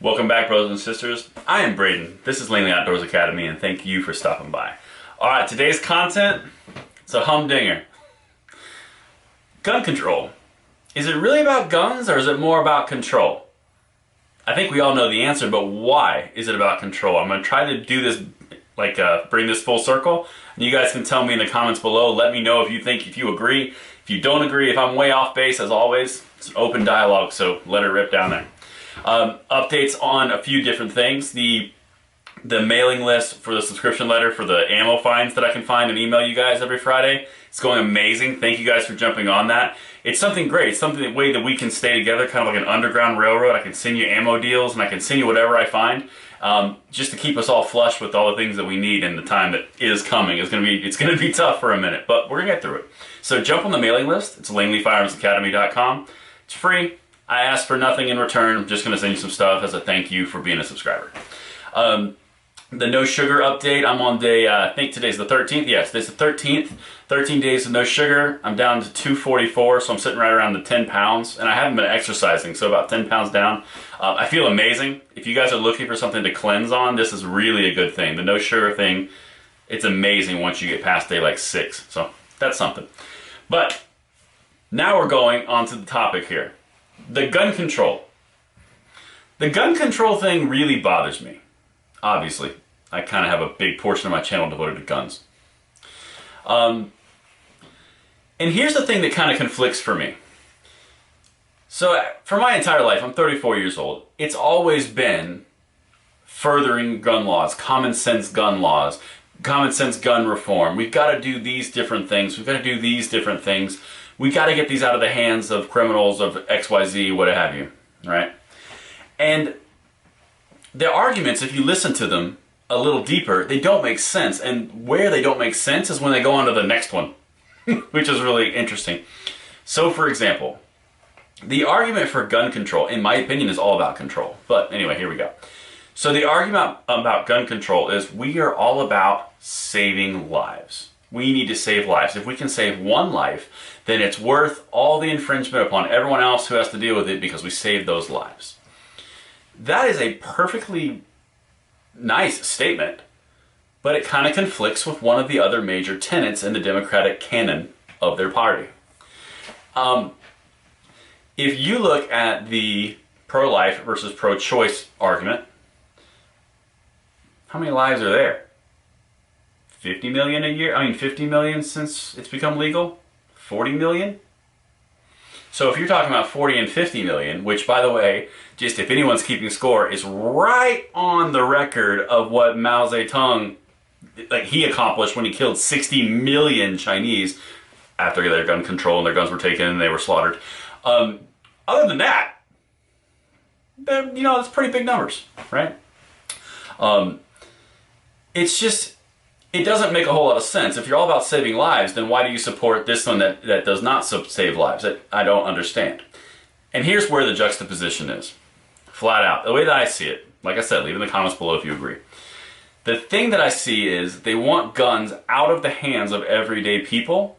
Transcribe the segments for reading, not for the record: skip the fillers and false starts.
Welcome back, brothers and sisters. I am Braden. This is Langley Outdoors Academy, and thank you for stopping by. Alright, today's content, it's a humdinger. Gun control. Is it really about guns, or is it more about control? I think we all know the answer, but why is it about control? I'm going to try to do this, bring this full circle, and you guys can tell me in the comments below. Let me know if you agree. If you don't agree, if I'm way off base, as always, it's an open dialogue, so let it rip down there. Updates on a few different things. The mailing list for the subscription letter for the ammo finds that I can find and email you guys every Friday. It's going amazing. Thank you guys for jumping on that. It's something great. It's something that way that we can stay together, kind of like an underground railroad. I can send you ammo deals and I can send you whatever I find, just to keep us all flush with all the things that we need in the time that is coming. It's gonna be tough for a minute, but we're gonna get through it. So jump on the mailing list. It's LangleyFirearmsAcademy.com. It's free. I ask for nothing in return. I'm just going to send you some stuff as a thank you for being a subscriber. The no sugar update, I'm on day, I think today's the 13th. Yes, today's the 13th. 13 days of no sugar. I'm down to 244, so I'm sitting right around the 10 pounds. And I haven't been exercising, so about 10 pounds down. I feel amazing. If you guys are looking for something to cleanse on, this is really a good thing. The no sugar thing, it's amazing once you get past day like 6. So that's something. But now we're going on to the topic here. The gun control. The gun control thing really bothers me. Obviously, I kind of have a big portion of my channel devoted to guns. And here's the thing that kind of conflicts for me. So for my entire life, I'm 34 years old. It's always been furthering gun laws, common sense gun laws, common sense gun reform. We've got to do these different things. We've got to do these different things. We got to get these out of the hands of criminals of XYZ, what have you, right? And the arguments, if you listen to them a little deeper, they don't make sense. And where they don't make sense is when they go on to the next one, which is really interesting. So, for example, the argument for gun control, in my opinion, is all about control. But anyway, here we go. So the argument about gun control is we are all about saving lives. We need to save lives. If we can save one life, then it's worth all the infringement upon everyone else who has to deal with it because we saved those lives. That is a perfectly nice statement, but it kind of conflicts with one of the other major tenets in the Democratic canon of their party. If you look at the pro-life versus pro-choice argument, how many lives are there? 50 million a year? 50 million since it's become legal? 40 million? So if you're talking about 40 and 50 million, which by the way, just if anyone's keeping score, is right on the record of what Mao Zedong, he accomplished when he killed 60 million Chinese after their gun control and their guns were taken and they were slaughtered. Other than that, it's pretty big numbers, right? It's just, it doesn't make a whole lot of sense. If you're all about saving lives, then why do you support this one that does not save lives? I don't understand. And here's where the juxtaposition is. Flat out. The way that I see it, like I said, leave in the comments below if you agree. The thing that I see is they want guns out of the hands of everyday people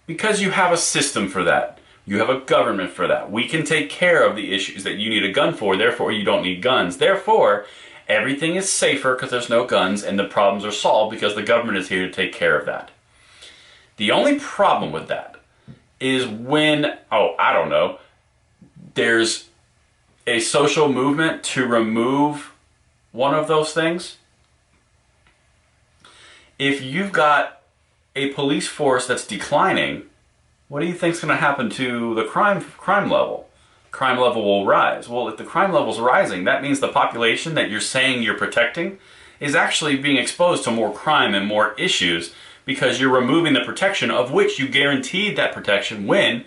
because you have a system for that. You have a government for that. We can take care of the issues that you need a gun for, therefore you don't need guns. Therefore, everything is safer because there's no guns and the problems are solved because the government is here to take care of that. The only problem with that is when, there's a social movement to remove one of those things. If you've got a police force that's declining, what do you think is going to happen to the crime level? Crime level will rise. Well, if the crime level is rising, that means the population that you're saying you're protecting is actually being exposed to more crime and more issues because you're removing the protection of which you guaranteed that protection when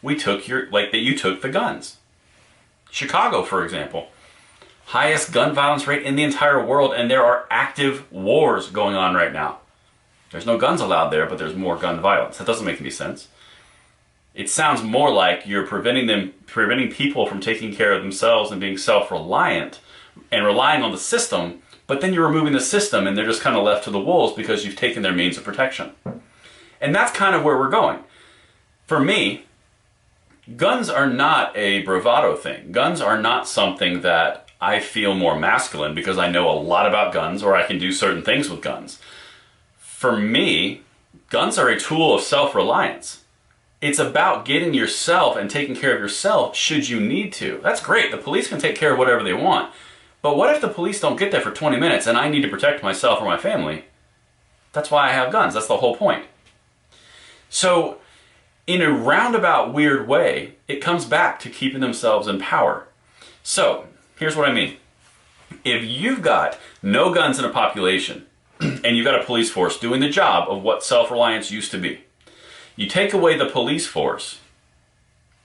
you took the guns. Chicago, for example, highest gun violence rate in the entire world, and there are active wars going on right now. There's no guns allowed there, but there's more gun violence. That doesn't make any sense. It sounds more like you're preventing people from taking care of themselves and being self-reliant and relying on the system, but then you're removing the system and they're just kind of left to the wolves because you've taken their means of protection. And that's kind of where we're going. For me, guns are not a bravado thing. Guns are not something that I feel more masculine because I know a lot about guns or I can do certain things with guns. For me, guns are a tool of self-reliance. It's about getting yourself and taking care of yourself should you need to. That's great. The police can take care of whatever they want. But what if the police don't get there for 20 minutes and I need to protect myself or my family? That's why I have guns. That's the whole point. So, in a roundabout weird way, it comes back to keeping themselves in power. So, here's what I mean. If you've got no guns in a population, and you've got a police force doing the job of what self-reliance used to be, you take away the police force,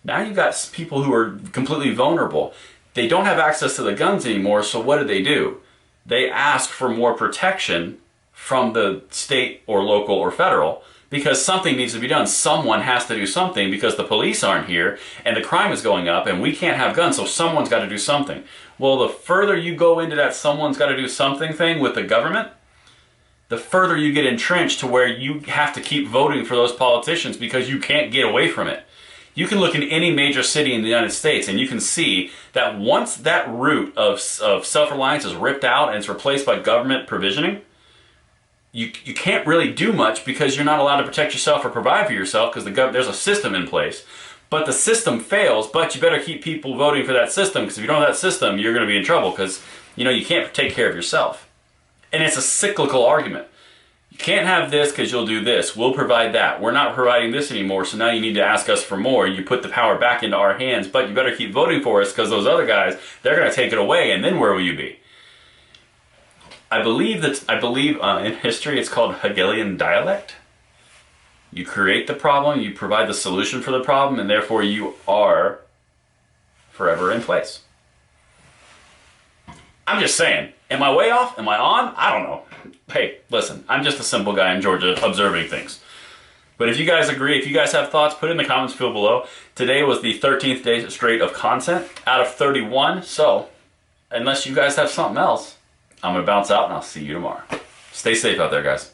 now you've got people who are completely vulnerable. They don't have access to the guns anymore, so what do? They ask for more protection from the state or local or federal, because something needs to be done. Someone has to do something because the police aren't here and the crime is going up and we can't have guns, so someone's got to do something. Well, the further you go into that someone's got to do something thing with the government, the further you get entrenched to where you have to keep voting for those politicians because you can't get away from it. You can look in any major city in the United States and you can see that once that root of self-reliance is ripped out and it's replaced by government provisioning, you can't really do much because you're not allowed to protect yourself or provide for yourself because there's a system in place. But the system fails, but you better keep people voting for that system because if you don't have that system, you're going to be in trouble because you can't take care of yourself. And it's a cyclical argument. You can't have this because you'll do this. We'll provide that. We're not providing this anymore, so now you need to ask us for more. You put the power back into our hands, but you better keep voting for us because those other guys, they're going to take it away, and then where will you be? I believe in history it's called Hegelian dialect. You create the problem, you provide the solution for the problem, and therefore you are forever in place. I'm just saying, am I way off? Am I on? I don't know. Hey, listen, I'm just a simple guy in Georgia observing things. But if you guys agree, if you guys have thoughts, put it in the comments field below. Today was the 13th day straight of content out of 31, so unless you guys have something else, I'm going to bounce out and I'll see you tomorrow. Stay safe out there, guys.